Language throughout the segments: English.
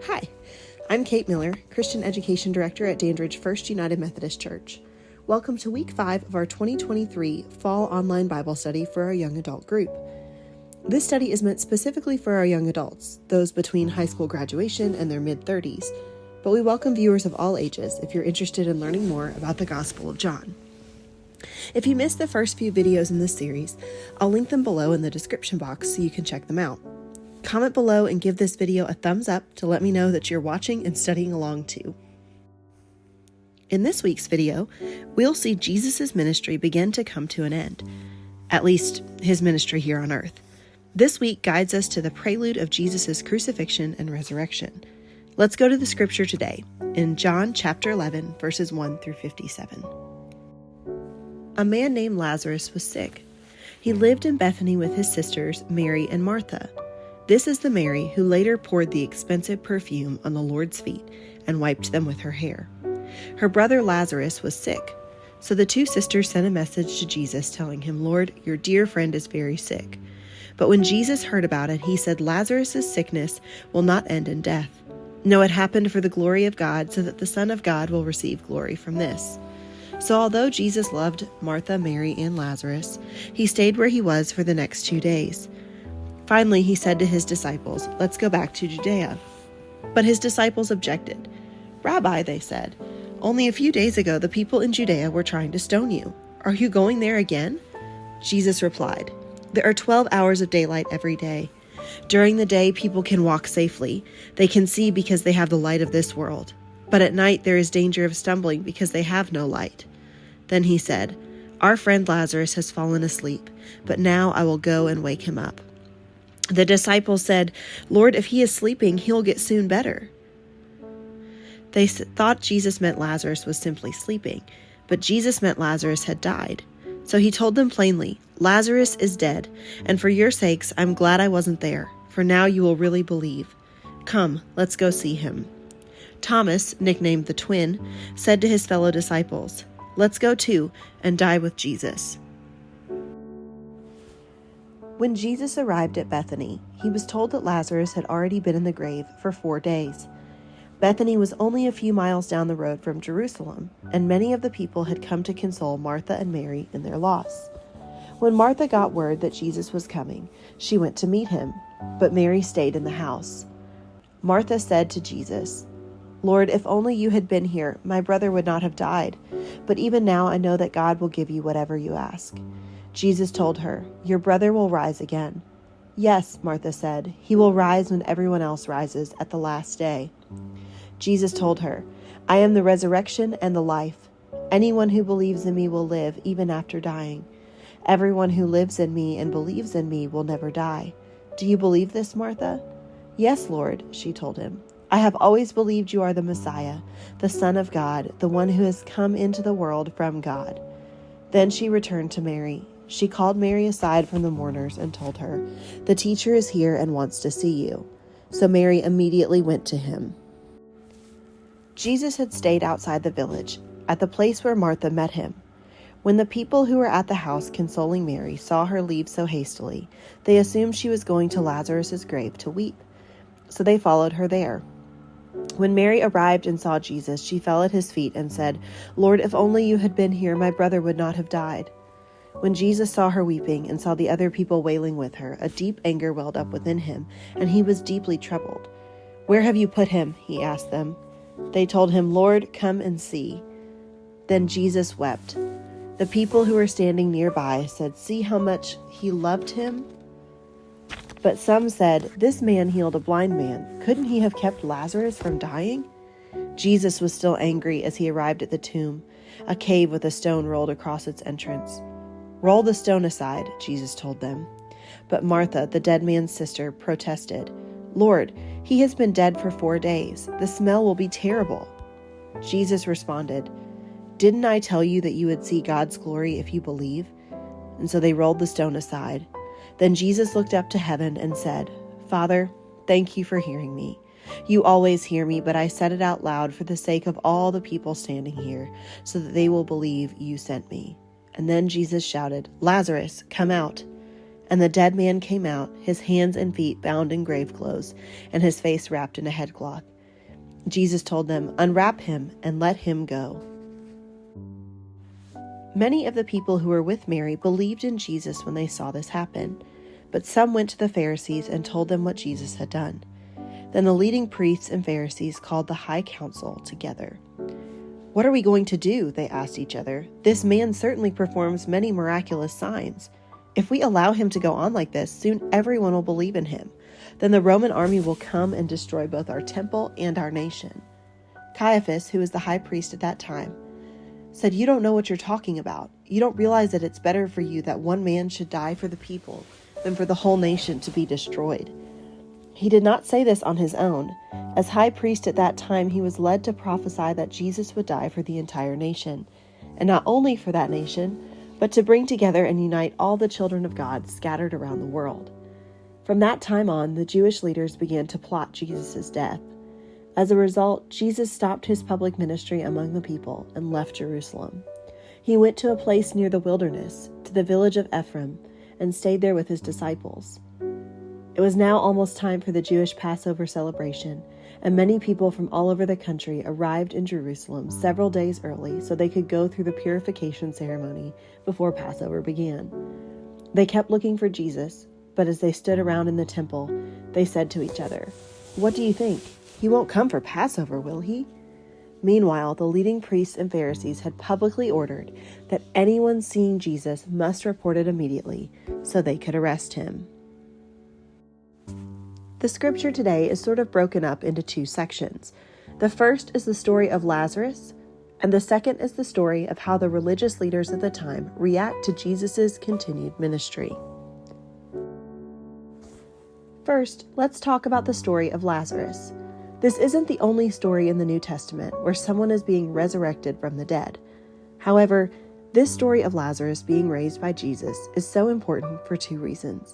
Hi, I'm Kate Miller, Christian Education Director at Dandridge First United Methodist Church. Welcome to Week 5 of our 2023 Fall Online Bible Study for our young adult group. This study is meant specifically for our young adults, those between high school graduation and their mid-30s, but we welcome viewers of all ages if you're interested in learning more about the Gospel of John. If you missed the first few videos in this series, I'll link them below in the description box so you can check them out. Comment below and give this video a thumbs up to let me know that you're watching and studying along too. In this week's video, we'll see Jesus' ministry begin to come to an end, at least his ministry here on earth. This week guides us to the prelude of Jesus' crucifixion and resurrection. Let's go to the scripture today, in John chapter 11, verses 1 through 57. A man named Lazarus was sick. He lived in Bethany with his sisters, Mary and Martha. This is the Mary who later poured the expensive perfume on the Lord's feet and wiped them with her hair. Her brother Lazarus was sick, so the two sisters sent a message to Jesus telling him, "Lord, your dear friend is very sick." But when Jesus heard about it, he said, "Lazarus' sickness will not end in death. No, it happened for the glory of God, so that the Son of God will receive glory from this." So although Jesus loved Martha, Mary, and Lazarus, he stayed where he was for the next 2 days. Finally, he said to his disciples, "Let's go back to Judea." But his disciples objected. "Rabbi," they said, "only a few days ago the people in Judea were trying to stone you. Are you going there again?" Jesus replied, "There are 12 hours of daylight every day. During the day, people can walk safely. They can see because they have the light of this world. But at night there is danger of stumbling because they have no light." Then he said, "Our friend Lazarus has fallen asleep, but now I will go and wake him up." The disciples said, "Lord, if he is sleeping, he'll get soon better." They thought Jesus meant Lazarus was simply sleeping, but Jesus meant Lazarus had died. So he told them plainly, "Lazarus is dead, and for your sakes I'm glad I wasn't there, for now you will really believe. Come, let's go see him." Thomas, nicknamed the Twin, said to his fellow disciples, "Let's go too and die with Jesus." When Jesus arrived at Bethany, he was told that Lazarus had already been in the grave for 4 days. Bethany was only a few miles down the road from Jerusalem, and many of the people had come to console Martha and Mary in their loss. When Martha got word that Jesus was coming, she went to meet him, but Mary stayed in the house. Martha said to Jesus, "Lord, if only you had been here, my brother would not have died. But even now I know that God will give you whatever you ask." Jesus told her, "Your brother will rise again." "Yes," Martha said, "he will rise when everyone else rises at the last day." Jesus told her, "I am the resurrection and the life. Anyone who believes in me will live even after dying. Everyone who lives in me and believes in me will never die. Do you believe this, Martha?" "Yes, Lord," she told him. "I have always believed you are the Messiah, the Son of God, the one who has come into the world from God." Then she returned to Mary. She called Mary aside from the mourners and told her, "The teacher is here and wants to see you." So Mary immediately went to him. Jesus had stayed outside the village, at the place where Martha met him. When the people who were at the house consoling Mary saw her leave so hastily, they assumed she was going to Lazarus' grave to weep. So they followed her there. When Mary arrived and saw Jesus, she fell at his feet and said, "Lord, if only you had been here, my brother would not have died." When Jesus saw her weeping and saw the other people wailing with her, a deep anger welled up within him, and he was deeply troubled. "Where have you put him?" he asked them. They told him, "Lord, come and see." Then Jesus wept. The people who were standing nearby said, "See how much he loved him?" But some said, "This man healed a blind man. Couldn't he have kept Lazarus from dying?" Jesus was still angry as he arrived at the tomb, a cave with a stone rolled across its entrance. "Roll the stone aside," Jesus told them. But Martha, the dead man's sister, protested, "Lord, he has been dead for 4 days. The smell will be terrible." Jesus responded, "Didn't I tell you that you would see God's glory if you believe?" And so they rolled the stone aside. Then Jesus looked up to heaven and said, "Father, thank you for hearing me. You always hear me, but I said it out loud for the sake of all the people standing here, so that they will believe you sent me." And then Jesus shouted, "Lazarus, come out." And the dead man came out, his hands and feet bound in grave clothes, and his face wrapped in a headcloth. Jesus told them, "Unwrap him and let him go." Many of the people who were with Mary believed in Jesus when they saw this happen, but some went to the Pharisees and told them what Jesus had done. Then the leading priests and Pharisees called the high council together. "What are we going to do?" they asked each other. "This man certainly performs many miraculous signs. If we allow him to go on like this, soon everyone will believe in him. Then the Roman army will come and destroy both our temple and our nation." Caiaphas, who was the high priest at that time, said, "You don't know what you're talking about. You don't realize that it's better for you that one man should die for the people than for the whole nation to be destroyed." He did not say this on his own. As high priest at that time, he was led to prophesy that Jesus would die for the entire nation, and not only for that nation, but to bring together and unite all the children of God scattered around the world. From that time on, the Jewish leaders began to plot Jesus' death. As a result, Jesus stopped his public ministry among the people and left Jerusalem. He went to a place near the wilderness, to the village of Ephraim, and stayed there with his disciples. It was now almost time for the Jewish Passover celebration, and many people from all over the country arrived in Jerusalem several days early so they could go through the purification ceremony before Passover began. They kept looking for Jesus, but as they stood around in the temple, they said to each other, "What do you think? He won't come for Passover, will he?" Meanwhile, the leading priests and Pharisees had publicly ordered that anyone seeing Jesus must report it immediately so they could arrest him. The scripture today is sort of broken up into two sections. The first is the story of Lazarus, and the second is the story of how the religious leaders of the time react to Jesus' continued ministry. First, let's talk about the story of Lazarus. This isn't the only story in the New Testament where someone is being resurrected from the dead. However, this story of Lazarus being raised by Jesus is so important for two reasons.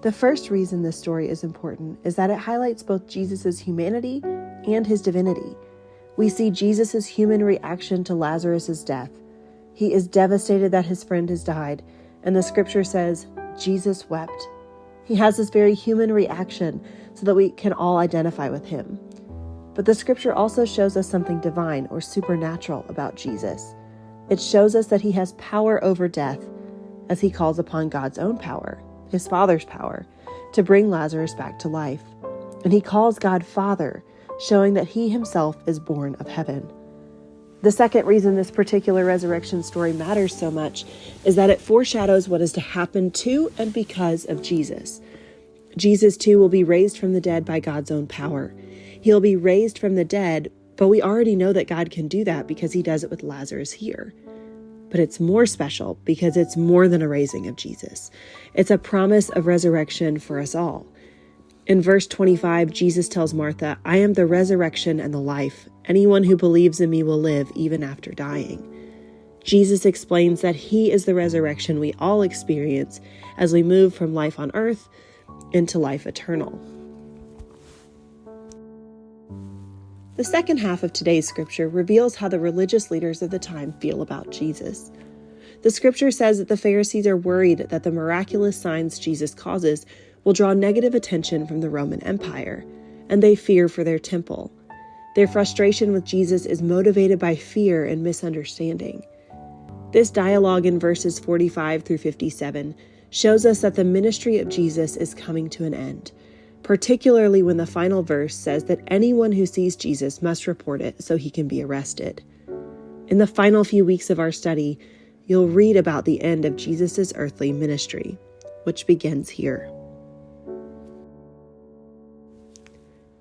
The first reason this story is important is that it highlights both Jesus' humanity and his divinity. We see Jesus' human reaction to Lazarus' death. He is devastated that his friend has died, and the scripture says, Jesus wept. He has this very human reaction so that we can all identify with him. But the scripture also shows us something divine or supernatural about Jesus. It shows us that he has power over death as he calls upon God's own power, his Father's power, to bring Lazarus back to life. And he calls God Father, showing that he himself is born of heaven. The second reason this particular resurrection story matters so much is that it foreshadows what is to happen to and because of Jesus. Jesus, too, will be raised from the dead by God's own power. He'll be raised from the dead, but we already know that God can do that because he does it with Lazarus here. But it's more special because it's more than a raising of Jesus. It's a promise of resurrection for us all. In verse 25, Jesus tells Martha, "I am the resurrection and the life. Anyone who believes in me will live even after dying." Jesus explains that he is the resurrection we all experience as we move from life on earth into life eternal. The second half of today's scripture reveals how the religious leaders of the time feel about Jesus. The scripture says that the Pharisees are worried that the miraculous signs Jesus causes will draw negative attention from the Roman Empire, and they fear for their temple. Their frustration with Jesus is motivated by fear and misunderstanding. This dialogue in verses 45 through 57 shows us that the ministry of Jesus is coming to an end, particularly when the final verse says that anyone who sees Jesus must report it so he can be arrested. In the final few weeks of our study, you'll read about the end of Jesus' earthly ministry, which begins here.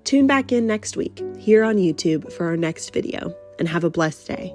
Tune back in next week here on YouTube for our next video, and have a blessed day.